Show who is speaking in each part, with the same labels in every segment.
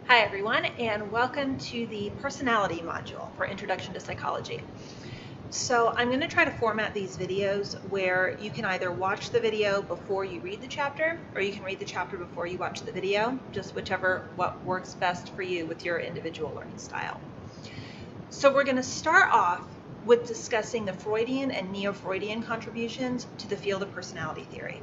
Speaker 1: Hi everyone, and welcome to the personality module for Introduction to Psychology. So I'm going to try to format these videos where you can either watch the video before you read the chapter, or you can read the chapter before you watch the video, just what works best for you with your individual learning style. So we're going to start off with discussing the Freudian and neoFreudian contributions to the field of personality theory.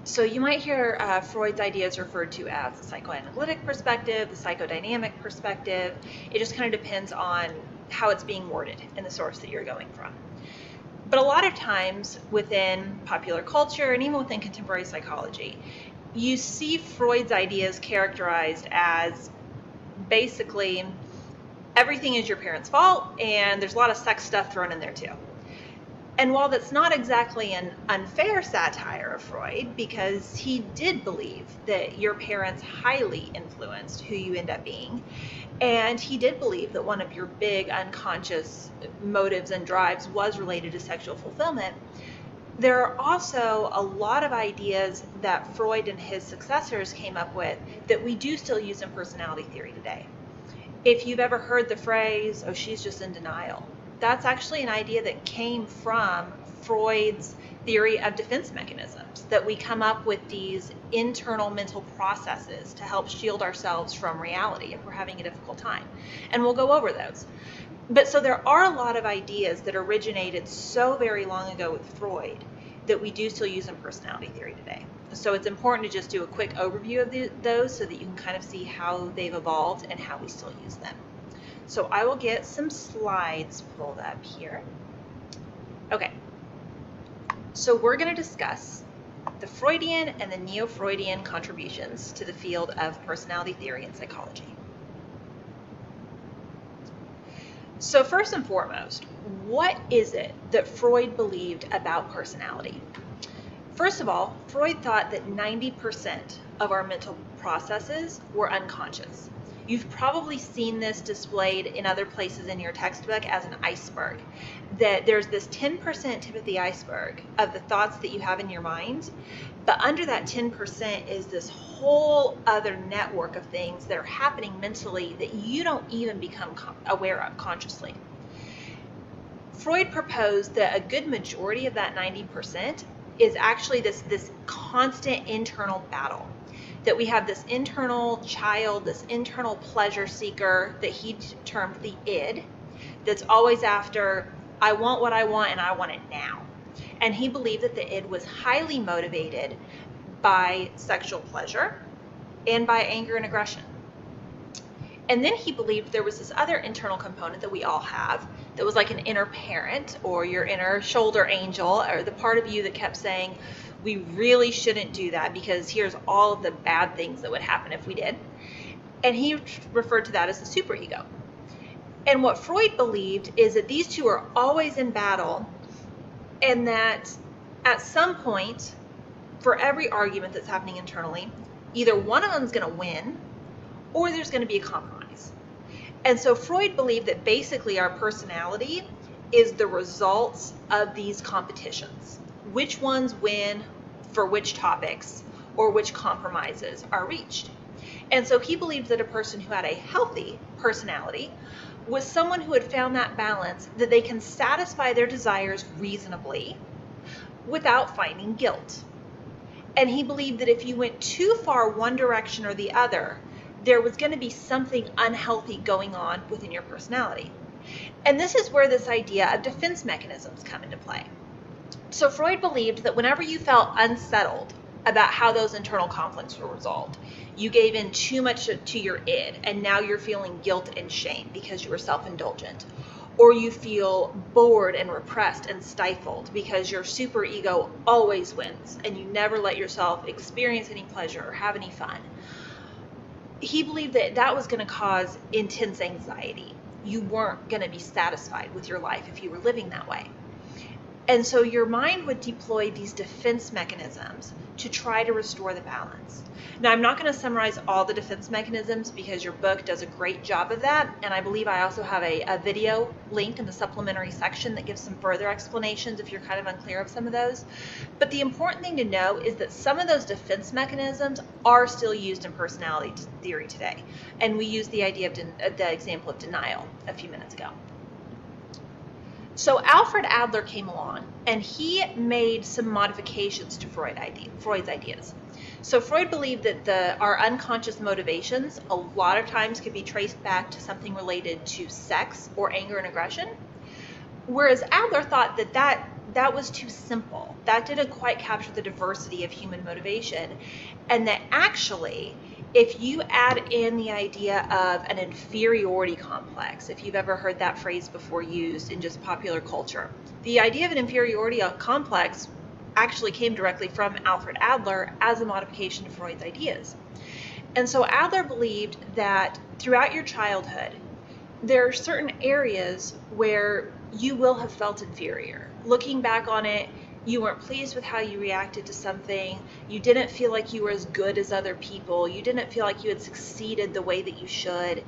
Speaker 1: So you might hear Freud's ideas referred to as the psychoanalytic perspective, the psychodynamic perspective. It just kind of depends on how it's being worded in the source that you're going from. But a lot of times within popular culture and even within contemporary psychology, you see Freud's ideas characterized as basically everything is your parents' fault, and there's a lot of sex stuff thrown in there too. And while that's not exactly an unfair satire of Freud, because he did believe that your parents highly influenced who you end up being, and he did believe that one of your big unconscious motives and drives was related to sexual fulfillment, there are also a lot of ideas that Freud and his successors came up with that we do still use in personality theory today. If you've ever heard the phrase, "oh, she's just in denial," that's actually an idea that came from Freud's theory of defense mechanisms, that we come up with these internal mental processes to help shield ourselves from reality if we're having a difficult time. And we'll go over those. But so there are a lot of ideas that originated so very long ago with Freud that we do still use in personality theory today. So it's important to just do a quick overview of those so that you can kind of see how they've evolved and how we still use them. So I will get some slides pulled up here. Okay, so we're going to discuss the Freudian and the neoFreudian contributions to the field of personality theory and psychology. So first and foremost, what is it that Freud believed about personality? First of all, Freud thought that 90% of our mental processes were unconscious. You've probably seen this displayed in other places in your textbook as an iceberg, that there's this 10% tip of the iceberg of the thoughts that you have in your mind, but under that 10% is this whole other network of things that are happening mentally that you don't even become aware of consciously. Freud proposed that a good majority of that 90% is actually this constant internal battle. That we have this internal child, this internal pleasure seeker that he termed the id, that's always after, I want what I want and I want it now. And he believed that the id was highly motivated by sexual pleasure and by anger and aggression. And then he believed there was this other internal component that we all have that was like an inner parent or your inner shoulder angel, or the part of you that kept saying, we really shouldn't do that because here's all of the bad things that would happen if we did. And he referred to that as the superego. And what Freud believed is that these two are always in battle, and that at some point, for every argument that's happening internally, either one of them is going to win or there's going to be a compromise. And so Freud believed that basically our personality is the results of these competitions. Which ones win for which topics or which compromises are reached. And so he believed that a person who had a healthy personality was someone who had found that balance, that they can satisfy their desires reasonably without finding guilt. And he believed that if you went too far one direction or the other, there was going to be something unhealthy going on within your personality. And this is where this idea of defense mechanisms come into play. So Freud believed that whenever you felt unsettled about how those internal conflicts were resolved, you gave in too much to your id, and now you're feeling guilt and shame because you were self-indulgent. Or you feel bored and repressed and stifled because your superego always wins and you never let yourself experience any pleasure or have any fun. He believed that that was going to cause intense anxiety. You weren't going to be satisfied with your life if you were living that way. And so your mind would deploy these defense mechanisms to try to restore the balance. Now, I'm not going to summarize all the defense mechanisms because your book does a great job of that, and I believe I also have a video linked in the supplementary section that gives some further explanations if you're kind of unclear of some of those. But the important thing to know is that some of those defense mechanisms are still used in personality theory today, and we used the idea of the example of denial a few minutes ago. So Alfred Adler came along and he made some modifications to Freud's ideas. So Freud believed that our unconscious motivations a lot of times could be traced back to something related to sex or anger and aggression, whereas Adler thought that was too simple. That didn't quite capture the diversity of human motivation, and that actually, if you add in the idea of an inferiority complex, if you've ever heard that phrase before used in just popular culture, the idea of an inferiority complex actually came directly from Alfred Adler as a modification to Freud's ideas. And so Adler believed that throughout your childhood, there are certain areas where you will have felt inferior. Looking back on it, you weren't pleased with how you reacted to something, you didn't feel like you were as good as other people, you didn't feel like you had succeeded the way that you should,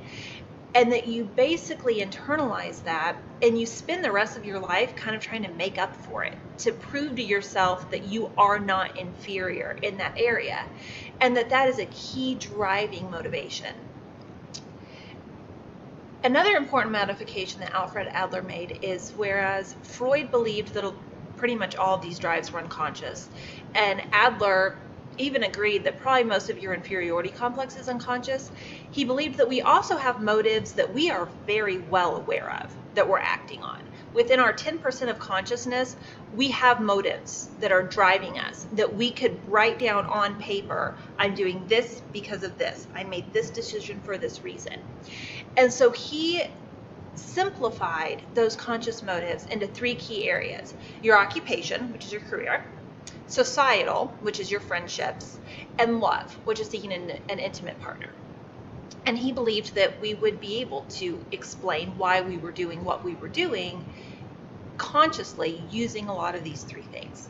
Speaker 1: and that you basically internalize that and you spend the rest of your life kind of trying to make up for it, to prove to yourself that you are not inferior in that area, and that is a key driving motivation. Another important modification that Alfred Adler made is, whereas Freud believed that pretty much all of these drives were unconscious, and Adler even agreed that probably most of your inferiority complex is unconscious, he believed that we also have motives that we are very well aware of, that we're acting on. Within our 10% of consciousness, we have motives that are driving us, that we could write down on paper, I'm doing this because of this, I made this decision for this reason. And so he simplified those conscious motives into three key areas: your occupation, which is your career; societal, which is your friendships; and love, which is seeking an intimate partner. And he believed that we would be able to explain why we were doing what we were doing consciously using a lot of these three things.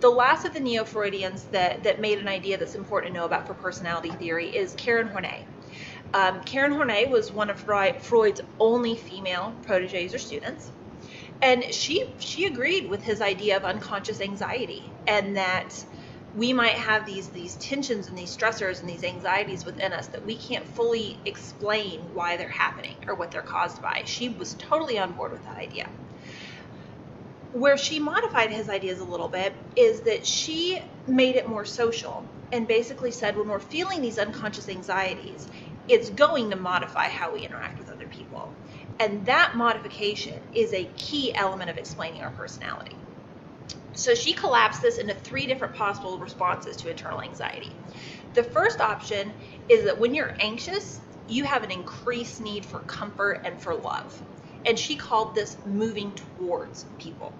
Speaker 1: The last of the neoFreudians that made an idea that's important to know about for personality theory is Horney. Horney was one of Freud's only female proteges or students, and she agreed with his idea of unconscious anxiety, and that we might have these tensions and these stressors and these anxieties within us that we can't fully explain why they're happening or what they're caused by. She was totally on board with that idea. Where she modified his ideas a little bit is that she made it more social and basically said, when we're feeling these unconscious anxieties, it's going to modify how we interact with other people. And that modification is a key element of explaining our personality. So she collapsed this into three different possible responses to internal anxiety. The first option is that when you're anxious, you have an increased need for comfort and for love. And she called this moving towards people.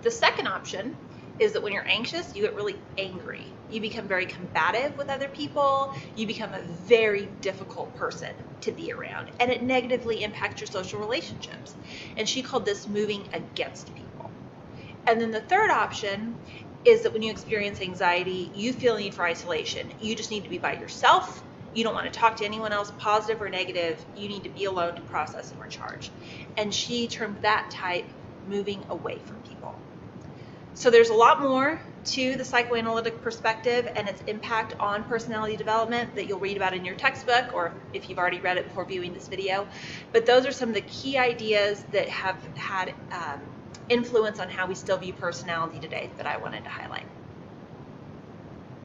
Speaker 1: The second option is that when you're anxious, you get really angry. You become very combative with other people. You become a very difficult person to be around, and it negatively impacts your social relationships. And she called this moving against people. And then the third option is that when you experience anxiety, you feel a need for isolation. You just need to be by yourself. You don't want to talk to anyone else, positive or negative. You need to be alone to process and recharge. And she termed that type moving away from people. So there's a lot more to the psychoanalytic perspective and its impact on personality development that you'll read about in your textbook, or if you've already read it before viewing this video. But those are some of the key ideas that have had influence on how we still view personality today that I wanted to highlight.